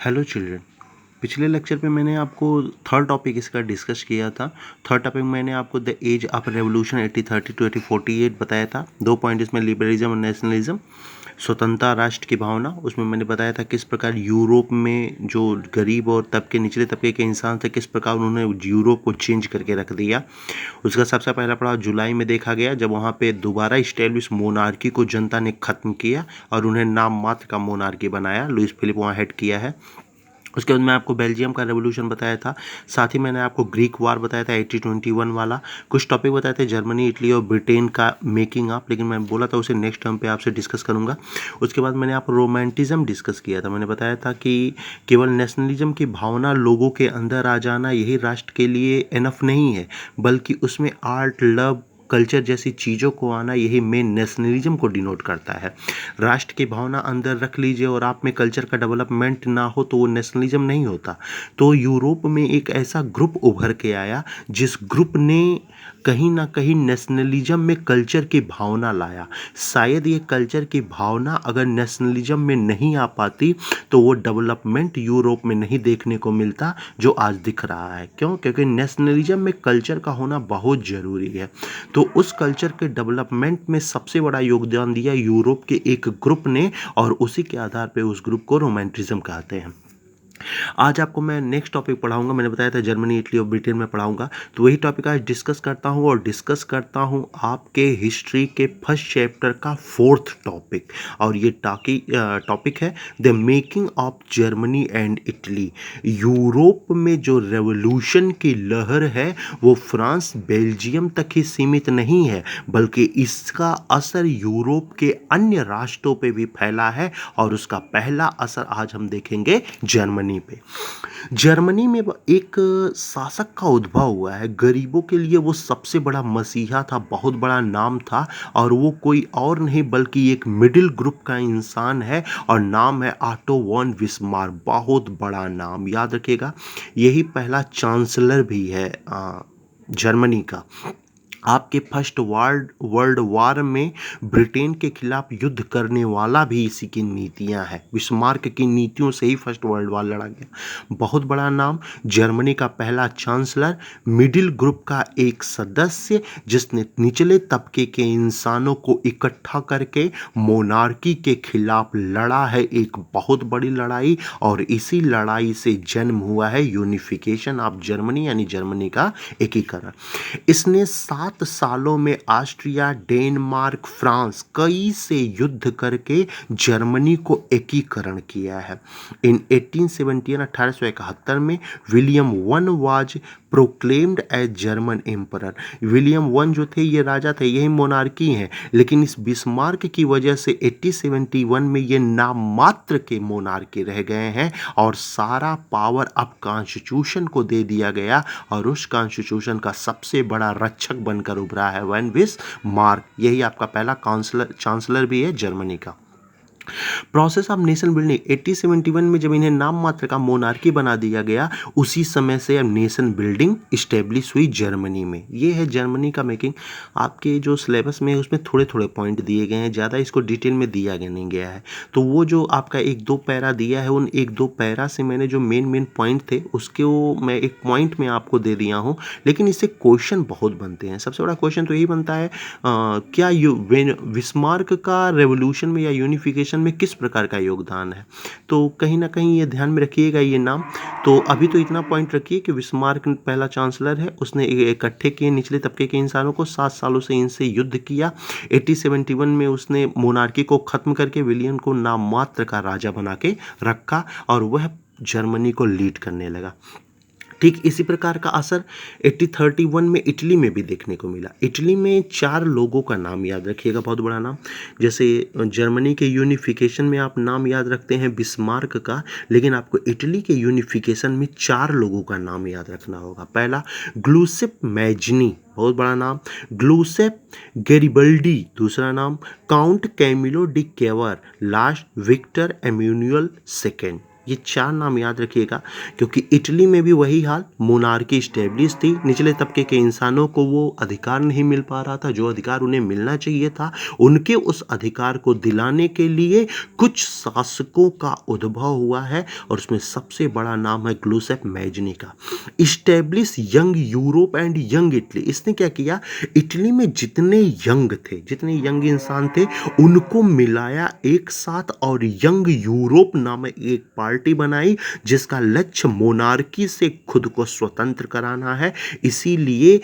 Hello children. पिछले lecture पे मैंने आपको थर्ड टॉपिक इसका डिस्कस किया था। थर्ड टॉपिक मैंने आपको the age of revolution 1830 to 1848 बताया था। 2 पॉइंट इसमें लिबरलिज्म और नेशनलिज्म, स्वतंत्रता, राष्ट्र की भावना। उसमें मैंने बताया था किस प्रकार यूरोप में जो गरीब और तबके निचले तबके के इंसान थे किस प्रकार उन्होंने यूरोप को चेंज करके रख दिया। उसका सबसे पहला पड़ाव जुलाई में देखा गया जब वहाँ पे दोबारा इस्टेब्लिश मोनार्की को जनता ने ख़त्म किया और उन्हें नाम मात्र का मोनार्की बनाया। लुइस फिलिप वहाँ हेड किया है। उसके बाद मैं आपको बेल्जियम का रेवोल्यूशन बताया था। साथ ही मैंने आपको ग्रीक वार बताया था 1821 वाला। कुछ टॉपिक बताए थे जर्मनी, इटली और ब्रिटेन का मेकिंग अप, लेकिन मैं बोला था उसे नेक्स्ट टर्म पे आपसे डिस्कस करूंगा। उसके बाद मैंने आप रोमांटिज्म डिस्कस किया था। मैंने बताया था कि केवल नेशनलिज्म की भावना लोगों के अंदर आ जाना यही राष्ट्र के लिए इनफ नहीं है, बल्कि उसमें आर्ट, लव, कल्चर जैसी चीज़ों को आना यही मेन नेशनलिज्म को डिनोट करता है। राष्ट्र की भावना अंदर रख लीजिए और आप में कल्चर का डेवलपमेंट ना हो तो वो नेशनलिज्म नहीं होता। तो यूरोप में एक ऐसा ग्रुप उभर के आया जिस ग्रुप ने कहीं ना कहीं नेशनलिज्म में कल्चर की भावना लाया। शायद ये कल्चर की भावना अगर नेशनलिज्म में नहीं आ पाती तो वो डेवलपमेंट यूरोप में नहीं देखने को मिलता जो आज दिख रहा है। क्यों? क्योंकि नेशनलिज्म में कल्चर का होना बहुत ज़रूरी है। तो उस कल्चर के डेवलपमेंट में सबसे बड़ा योगदान दिया यूरोप के एक ग्रुप ने और उसी के आधार पे उस ग्रुप को रोमांटिज्म कहते हैं। आज आपको मैं नेक्स्ट टॉपिक पढ़ाऊंगा। मैंने बताया था जर्मनी, इटली और ब्रिटेन में पढ़ाऊंगा, तो वही टॉपिक आज डिस्कस करता हूं और डिस्कस करता हूं आपके हिस्ट्री के फर्स्ट चैप्टर का फोर्थ टॉपिक। और ये टॉपिक है the making of Germany and Italy. Europe में जो रेवोल्यूशन की लहर है वो फ्रांस, बेल्जियम तक ही सीमित नहीं है, बल्कि इसका असर यूरोप के अन्य राष्ट्रों पे भी फैला है और उसका पहला असर आज हम देखेंगे जर्मनी पे। जर्मनी में एक शासक का उद्भव हुआ है। गरीबों के लिए वो सबसे बड़ा मसीहा था, बहुत बड़ा नाम था और वो कोई और नहीं बल्कि एक मिडिल ग्रुप का इंसान है और नाम है ऑटो वॉन बिस्मार्क। बहुत बड़ा नाम, याद रखिएगा। यही पहला चांसलर भी है जर्मनी का। आपके फर्स्ट वर्ल्ड वार में ब्रिटेन के खिलाफ युद्ध करने वाला भी इसी की नीतियां हैं। बिस्मार्क की नीतियों से ही फर्स्ट वर्ल्ड वार लड़ा गया। बहुत बड़ा नाम, जर्मनी का पहला चांसलर, मिडिल ग्रुप का एक सदस्य जिसने निचले तबके के इंसानों को इकट्ठा करके मोनार्की के खिलाफ लड़ा है। एक बहुत बड़ी लड़ाई और इसी लड़ाई से जन्म हुआ है यूनिफिकेशन ऑफ जर्मनी, यानी जर्मनी का एकीकरण। इसने 7 सालों में ऑस्ट्रिया, डेनमार्क, फ्रांस कई से युद्ध करके जर्मनी को एकीकरण किया है। इन 1871 में William one was proclaimed as German emperor. William one जो थे ये राजा थे, यही मोनार्की हैं, लेकिन इस बिस्मार्क की वजह से 1871 में ये नाम मात्र के मोनार्की रह गए हैं और सारा पावर अब कॉन्स्टिट्यूशन को दे दिया गया और उस कॉन्स्टिट्यूशन का सबसे बड़ा रक्षक बनकर उभरा है वैन बिस्मार्क। यही आपका पहला चांसलर भी है जर्मनी का। प्रोसेस ऑफ नेशन बिल्डिंग 1871 में जब इन्हें नाम मात्र का मोनार्की बना दिया गया, उसी समय से अब नेशन बिल्डिंग इस्टेब्लिश हुई जर्मनी में। ये है जर्मनी का मेकिंग। आपके जो सिलेबस में उसमें थोड़े थोड़े पॉइंट दिए गए हैं, ज़्यादा इसको डिटेल में दिया नहीं गया है। तो वो जो आपका 1-2 पैरा दिया है, उन 1-2 पैरा से मैंने जो मेन पॉइंट थे उसके वो मैं एक पॉइंट में आपको दे दिया हूँ, लेकिन इससे क्वेश्चन बहुत बनते हैं। सबसे बड़ा क्वेश्चन तो यही बनता है क्या बिस्मार्क का रेवोल्यूशन में या यूनिफिकेशन में किस प्रकार का योगदान है। तो कहीं ना कहीं ये ध्यान में रखिएगा ये नाम। तो अभी तो इतना पॉइंट रखिए कि बिस्मार्क पहला चांसलर है, उसने इकट्ठे किए निचले तबके के इंसानों को, 7 सालों से इनसे युद्ध किया। 1871 में उसने मोनार्की को खत्म करके विलियम को नाम मात्र का राजा बना के रखा और वह जर्मनी को लीड करने लगा। ठीक इसी प्रकार का असर 1831 में इटली में भी देखने को मिला। इटली में 4 लोगों का नाम याद रखिएगा, बहुत बड़ा नाम। जैसे जर्मनी के यूनिफिकेशन में आप नाम याद रखते हैं बिस्मार्क का, लेकिन आपको इटली के यूनिफिकेशन में 4 लोगों का नाम याद रखना होगा। पहला ग्लूसेप मैजनी, बहुत बड़ा नाम। ग्लूसेप गैरिबल्डी दूसरा नाम। Count Camillo di Cavour last. Victor Emmanuel second. ये 4 नाम याद रखिएगा, क्योंकि इटली में भी वही हाल, मोनार्की स्टेब्लिश थी, निचले तबके के इंसानों को वो अधिकार नहीं मिल पा रहा था जो अधिकार उन्हें मिलना चाहिए था। उनके उस अधिकार को दिलाने के लिए कुछ शासकों का उद्भव हुआ है और उसमें सबसे बड़ा नाम है ग्लूसेप मैजनी का। Establish young Europe and young Italy. इसने क्या किया, इटली में जितने यंग थे, जितने यंग इंसान थे, उनको मिलाया एक साथ और यंग यूरोप नामक एक पार्टी बनाई जिसका लक्ष्य मोनार्की से खुद को स्वतंत्र कराना है। इसीलिए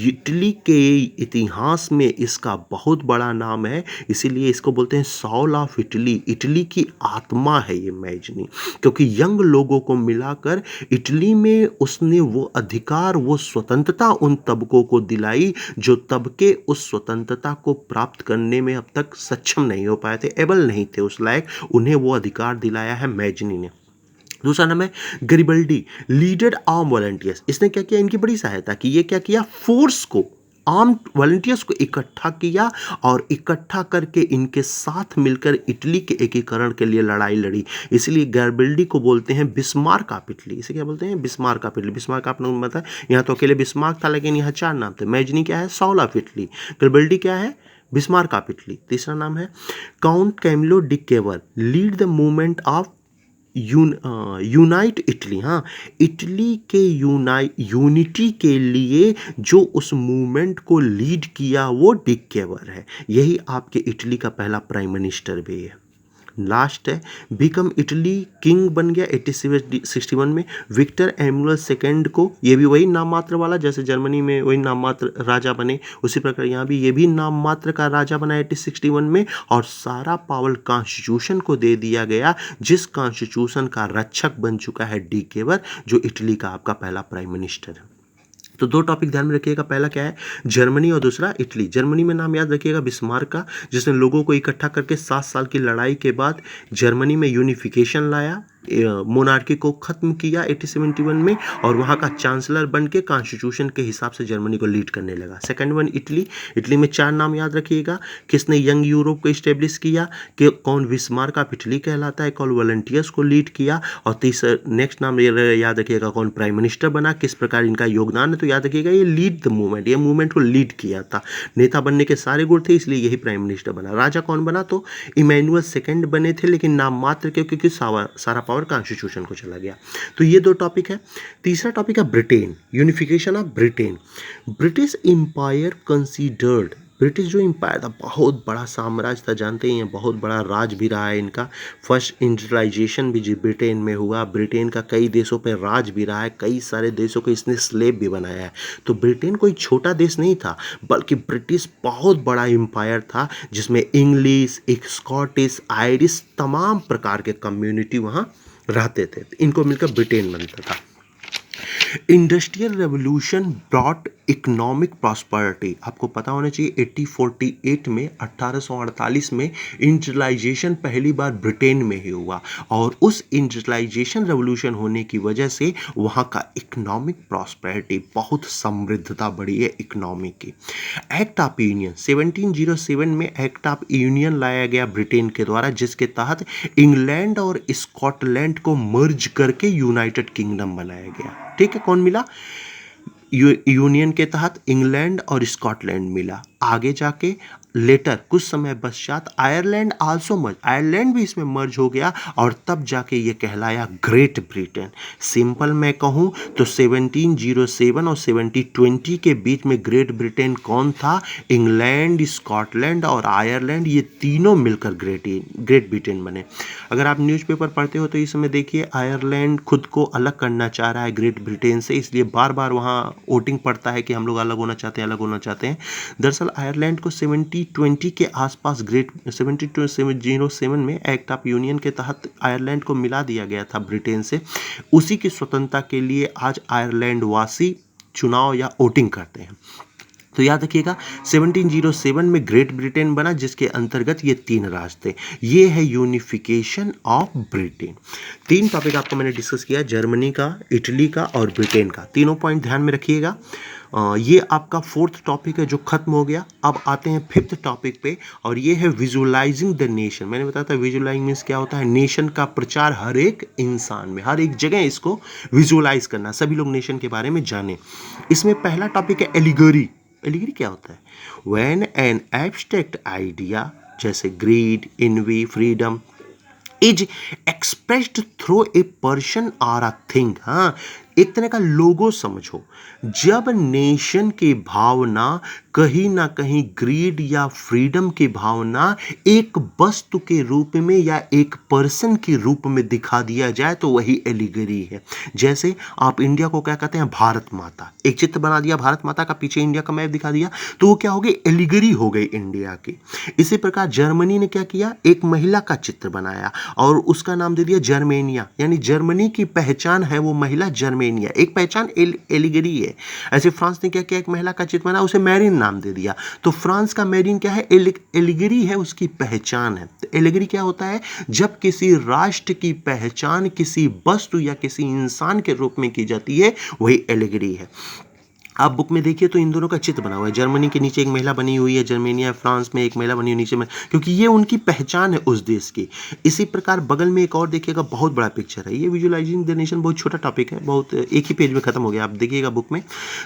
इटली के इतिहास में इसका बहुत बड़ा नाम है, इसीलिए इसको बोलते हैं सॉल ऑफ इटली। इटली की आत्मा है ये मैजनी, क्योंकि यंग लोगों को मिलाकर इटली में उसने वो अधिकार, वो स्वतंत्रता उन तबकों को दिलाई जो तबके उस स्वतंत्रता को प्राप्त करने में अब तक सक्षम नहीं हो पाए थे, एबल नहीं थे उस लायक, उन्हें वो अधिकार दिलाया है मैजनी ने। दूसरा नाम है गरिबल्डी, लीडर आर्म वॉलंटियर्स। इसने क्या किया, इनकी बड़ी सहायता की। ये क्या किया, फोर्स को, आर्म वॉलंटियर्स को इकट्ठा किया और इकट्ठा करके इनके साथ मिलकर इटली के एकीकरण के लिए लड़ाई लड़ी। इसलिए गरिबल्डी को बोलते हैं बिस्मार्क ऑफ इटली। इसे क्या बोलते हैं, बिस्मार्क ऑफ इटली। बिस्मार्क आपने बताया, यहाँ तो अकेले बिस्मार्क था लेकिन यहाँ 4 नाम थे। मैजनी क्या है, सॉल ऑफ इटली। गरिबल्डी क्या है, बिस्मार्क ऑफ इटली। तीसरा नाम है count Camillo di Cavour, lead the movement of unite Italy. हाँ, इटली के यूनिटी के लिए जो उस मूवमेंट को लीड किया वो डिक केवर है। यही आपके इटली का पहला प्राइम मिनिस्टर भी है। लास्ट है बिकम इटली किंग बन गया 1861 में विक्टर एमुअल सेकेंड को। ये भी वही नाम मात्र वाला, जैसे जर्मनी में वही नाम मात्र राजा बने उसी प्रकार यहाँ भी ये भी नाम मात्र का राजा बना 1861 में। और सारा पावर कॉन्स्टिट्यूशन को दे दिया गया, जिस कॉन्स्टिट्यूशन का रक्षक बन चुका है डी केवर, जो इटली का आपका पहला प्राइम मिनिस्टर है। तो 2 टॉपिक ध्यान में रखिएगा, पहला क्या है, जर्मनी और दूसरा इटली। जर्मनी में नाम याद रखिएगा बिस्मार्क का, जिसने लोगों को इकट्ठा करके 7 साल की लड़ाई के बाद जर्मनी में यूनिफिकेशन लाया, मोनार्की को खत्म किया 1871 में, और वहाँ का चांसलर बन के कॉन्स्टिट्यूशन के हिसाब से जर्मनी को लीड करने लगा। Second one Italy. इटली में 4 नाम याद रखिएगा, किसने यंग यूरोप को इस्टेब्लिश किया, कि कौन बिस्मार्क ऑफ इटली कहलाता है, कौन वॉलंटियर्स को लीड किया, और तीसरा नेक्स्ट नाम याद रखिएगा कौन प्राइम मिनिस्टर बना, किस प्रकार इनका योगदान है। तो याद रखिएगा ये लीड द मूवमेंट, ये मूवमेंट को लीड किया था। नेता बनने के सारे गुण थे, इसलिए यही प्राइम मिनिस्टर बना। राजा कौन बना, तो इमैनुअल सेकेंड बने थे, लेकिन नाम मात्र के, क्योंकि सारा पावर कॉन्स्टिट्यूशन को चला गया। तो ये 2 टॉपिक है। तीसरा टॉपिक है Britain, unification of Britain. British empire considered, British जो एम्पायर था बहुत बड़ा साम्राज्य था, जानते ही हैं, बहुत बड़ा राज भी रहा है इनका। फर्स्ट इंडस्ट्रियलाइजेशन भी ब्रिटेन में हुआ, ब्रिटेन का कई देशों पर राज भी रहा है, कई सारे देशों को इसने स्लेव भी बनाया है। तो ब्रिटेन कोई छोटा देश नहीं था, बल्कि ब्रिटिश बहुत बड़ा एम्पायर था, जिसमें इंग्लिश, स्कॉटिश, आयरिश, तमाम प्रकार के कम्युनिटी वहाँ रहते थे। इनको मिलकर ब्रिटेन बनता था। Industrial revolution brought economic prosperity. आपको पता होना चाहिए 1848 में, 1848 में इंडस्ट्रियलाइजेशन पहली बार ब्रिटेन में ही हुआ, और उस इंडस्ट्रियलाइजेशन रेवोल्यूशन होने की वजह से वहाँ का इकोनॉमिक प्रॉस्पेरिटी, बहुत समृद्धता बढ़ी है इकोनॉमी की। एक्ट ऑफ यूनियन 1707 में एक्ट ऑफ यूनियन लाया गया ब्रिटेन के द्वारा, जिसके तहत इंग्लैंड और स्कॉटलैंड को मर्ज करके यूनाइटेड किंगडम बनाया गया। ठीक है, कौन मिला, यूनियन के तहत इंग्लैंड और स्कॉटलैंड मिला। आगे जाके लेटर कुछ समय पश्चात आयरलैंड आल्सो मर्ज, आयरलैंड भी इसमें मर्ज हो गया, और तब जाके ये कहलाया ग्रेट ब्रिटेन। सिंपल मैं कहूँ तो 1707 और 1720 के बीच में ग्रेट ब्रिटेन कौन था, इंग्लैंड, स्कॉटलैंड और आयरलैंड, ये तीनों मिलकर ग्रेट ब्रिटेन बने। अगर आप न्यूज़पेपर पढ़ते हो तो इस समय देखिए आयरलैंड खुद को अलग करना चाह रहा है ग्रेट ब्रिटेन से, इसलिए बार बार वहाँ वोटिंग पड़ता है कि हम लोग अलग होना चाहते हैं, अलग होना चाहते हैं। दरअसल आयरलैंड को 1720 के आसपास 1707 में एक्ट ऑफ यूनियन के तहत आयरलैंड को मिला दिया गया था ब्रिटेन से। उसी की स्वतंत्रता के लिए आज आयरलैंड वासी चुनाव या वोटिंग करते हैं। तो याद रखिएगा 1707 में ग्रेट ब्रिटेन बना, जिसके अंतर्गत ये 3 राज्य थे। ये है यूनिफिकेशन ऑफ ब्रिटेन। 3 टॉपिक आपको मैंने डिस्कस किया, जर्मनी का, इटली का और ब्रिटेन का। तीनों पॉइंट ध्यान में रखिएगा। ये आपका 4th टॉपिक है जो खत्म हो गया। अब आते हैं 5th टॉपिक पे, और ये है विजुअलाइजिंग द नेशन। मैंने बताया था विजुअलाइजिंग मीन्स क्या होता है, नेशन का प्रचार हर एक इंसान में, हर एक जगह इसको विजुअलाइज करना, सभी लोग नेशन के बारे में जाने। इसमें पहला टॉपिक है एलिगरी। एलिगरी क्या होता है? व्हेन एन एब्स्ट्रैक्ट आइडिया जैसे greed, envy, freedom is expressed through a person और अ थिंग। हाँ, एक तरह का लोगो समझो। जब नेशन की भावना कहीं ना कहीं ग्रीड या फ्रीडम की भावना एक वस्तु के रूप में या एक पर्सन के रूप में दिखा दिया जाए तो वही एलिगरी है। जैसे आप इंडिया को क्या कहते हैं? भारत माता। एक चित्र बना दिया भारत माता का, पीछे इंडिया का मैप दिखा दिया, तो वो क्या हो गई? एलिगरी हो गई इंडिया की। इसी प्रकार जर्मनी ने क्या किया? एक महिला का चित्र बनाया और उसका नाम दे दिया जर्मेनिया, यानी जर्मनी की पहचान है वो महिला जर्मेनिया, एक पहचान एलिगरी है। ऐसे फ्रांस ने क्या किया? एक महिला का चित्र बना, उसे मैरिन नाम दे दिया, तो फ्रांस का मैरिन क्या है? एलिगरी है, उसकी पहचान है। तो एलिगरी क्या होता है? जब किसी राष्ट्र की पहचान किसी वस्तु या किसी इंसान के रूप में की जाती है, वही एलिगरी है। आप बुक में देखिए तो इन दोनों का चित्र बना हुआ है, जर्मनी के नीचे एक महिला बनी हुई है, जर्मेनिया, फ्रांस में एक महिला बनी हुई नीचे में, क्योंकि ये उनकी पहचान है उस देश की। इसी प्रकार बगल में एक और देखिएगा, बहुत बड़ा पिक्चर है। ये विजुअलाइजिंग द नेशन बहुत छोटा टॉपिक है, बहुत एक ही पेज में खत्म हो गया, आप देखिएगा बुक में।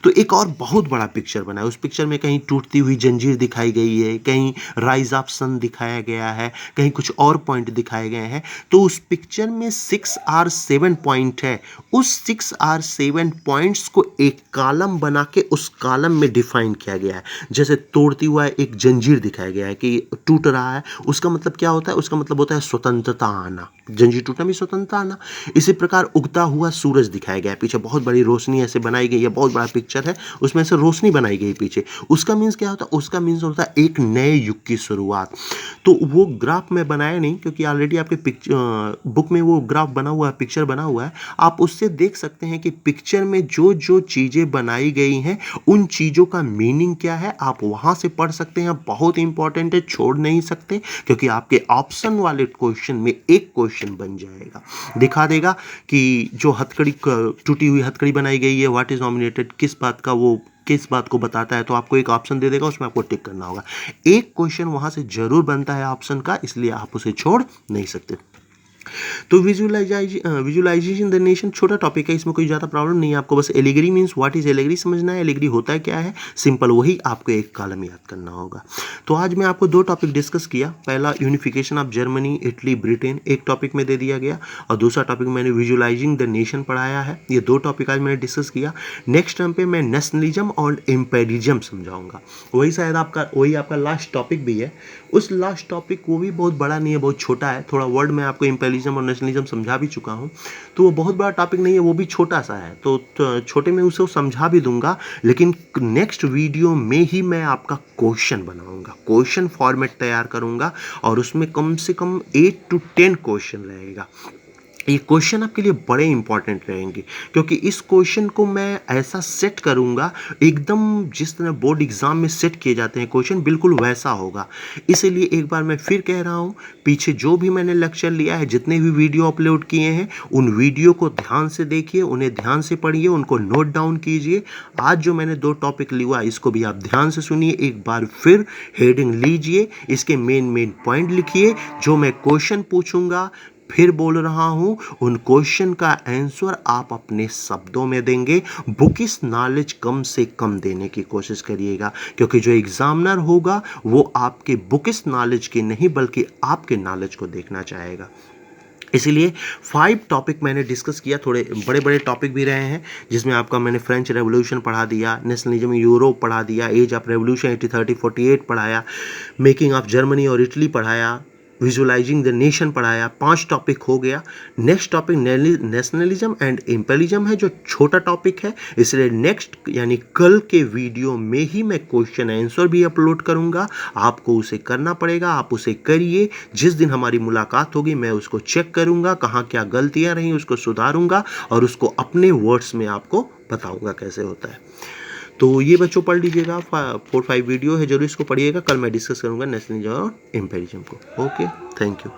तो एक और बहुत बड़ा पिक्चर बना है, उस पिक्चर में कहीं टूटती हुई जंजीर दिखाई गई है, कहीं राइज ऑफ सन दिखाया गया है, कहीं कुछ और पॉइंट दिखाए गए हैं। तो उस पिक्चर में 6 और 7 पॉइंट है, उस 6 और 7 पॉइंट्स को एक कॉलम बना के उस कॉलम में डिफाइन किया गया है। जैसे तोड़ती हुआ एक जंजीर दिखाया गया है कि टूट रहा है, उसका मतलब क्या होता है? उसका मतलब होता है स्वतंत्रता आना, जंजीर टूटना भी स्वतंत्रता आना। इसी प्रकार उगता हुआ सूरज दिखाया गया है, पीछे बहुत बड़ी रोशनी ऐसे बनाई गई है, बहुत बड़ा पिक्चर है, उसमें से रोशनी बनाई गई पीछे। उसका मीन्स क्या होता है? उसका मीन्स होता है एक नए युग की शुरुआत। तो वो ग्राफ में बनाया नहीं, क्योंकि ऑलरेडी आपके बुक में वो ग्राफ बना हुआ है, पिक्चर बना हुआ है। आप उससे देख सकते हैं कि पिक्चर में जो जो चीज़ें बनाई गई हैं उन चीज़ों का मीनिंग क्या है, आप वहाँ से पढ़ सकते हैं। बहुत इंपॉर्टेंट है, छोड़ नहीं सकते, क्योंकि आपके ऑप्शन वाले क्वेश्चन में एक क्वेश्चन बन जाएगा, दिखा देगा कि जो हथकड़ी, टूटी हुई हथकड़ी बनाई गई है, व्हाट इज नॉमिनेटेड, किस बात को बताता है। तो आपको एक ऑप्शन दे देगा, उसमें आपको टिक करना होगा। एक क्वेश्चन वहां से जरूर बनता है ऑप्शन का, इसलिए आप उसे छोड़ नहीं सकते। तो विजुअलाइजेशन द नेशन छोटा टॉपिक है, इसमें कोई ज़्यादा प्रॉब्लम नहीं है। आपको बस allegory means what is allegory समझना है, एलिगरी होता है क्या है, सिंपल, वही आपको एक कॉलम याद करना होगा। तो आज मैं आपको 2 टॉपिक डिस्कस किया। पहला unification of Germany, Italy, Britain, एक टॉपिक में दे दिया गया, और दूसरा टॉपिक मैंने विजुअलाइजिंग द नेशन पढ़ाया है। ये 2 टॉपिक आज मैंने डिस्कस किया। नेक्स्ट टाइम पे मैं नेशनलिज्म और एम्पेरिज्म समझाऊंगा, वही शायद आपका लास्ट टॉपिक भी है। उस लास्ट टॉपिक वो भी बहुत बड़ा नहीं है, बहुत छोटा है, थोड़ा वर्ड में आपको एम्पेरिज्म और नेशनलिज्म समझा भी चुका हूँ, तो वो बहुत बड़ा टॉपिक नहीं है, वो भी छोटा सा है, तो छोटे में उसे समझा भी दूंगा। लेकिन नेक्स्ट वीडियो में ही मैं आपका क्वेश्चन बनाऊंगा, क्वेश्चन फॉर्मेट तैयार करूंगा, और उसमें कम से कम 8 to 10 क्वेश्चन रहेगा। ये क्वेश्चन आपके लिए बड़े इंपॉर्टेंट रहेंगे, क्योंकि इस क्वेश्चन को मैं ऐसा सेट करूंगा, एकदम जिस तरह बोर्ड एग्जाम में सेट किए जाते हैं क्वेश्चन, बिल्कुल वैसा होगा। इसीलिए एक बार मैं फिर कह रहा हूं, पीछे जो भी मैंने लेक्चर लिया है, जितने भी वीडियो अपलोड किए हैं, उन वीडियो को ध्यान से देखिए, उन्हें ध्यान से पढ़िए, उनको नोट डाउन कीजिए। आज जो मैंने 2 टॉपिक लिया, इसको भी आप ध्यान से सुनिए, एक बार फिर हेडिंग लीजिए, इसके मेन पॉइंट लिखिए, जो मैं क्वेश्चन पूछूंगा, फिर बोल रहा हूं, उन क्वेश्चन का आंसर आप अपने शब्दों में देंगे। बुकिश नॉलेज कम से कम देने की कोशिश करिएगा, क्योंकि जो एग्जामिनर होगा वो आपके बुकिश नॉलेज के नहीं बल्कि आपके नॉलेज को देखना चाहेगा। इसीलिए 5 टॉपिक मैंने डिस्कस किया, थोड़े बड़े बड़े टॉपिक भी रहे हैं, जिसमें आपका मैंने फ्रेंच रेवोल्यूशन पढ़ा दिया, नेशनलिज्म यूरोप पढ़ा दिया, एज ऑफ रेवोल्यूशन 1830-48 पढ़ाया, मेकिंग ऑफ जर्मनी और इटली पढ़ाया, विजुअलाइजिंग द नेशन पढ़ाया। 5 टॉपिक हो गया। Next topic nationalism and imperialism है, जो छोटा टॉपिक है, इसलिए नेक्स्ट यानी कल के वीडियो में ही मैं क्वेश्चन आंसर भी अपलोड करूंगा। आपको उसे करना पड़ेगा, आप उसे करिए। जिस दिन हमारी मुलाकात होगी मैं उसको चेक करूंगा, कहाँ क्या गलतियां रही उसको सुधारूंगा, और उसको अपने वर्ड्स में आपको बताऊंगा कैसे होता है। तो ये बच्चों पढ़ लीजिएगा, 4-5 वीडियो है, जरूर इसको पढ़िएगा। कल मैं डिस्कस करूँगा नेशनलिज्म और एम्पिरिज्म को। Okay, thank you.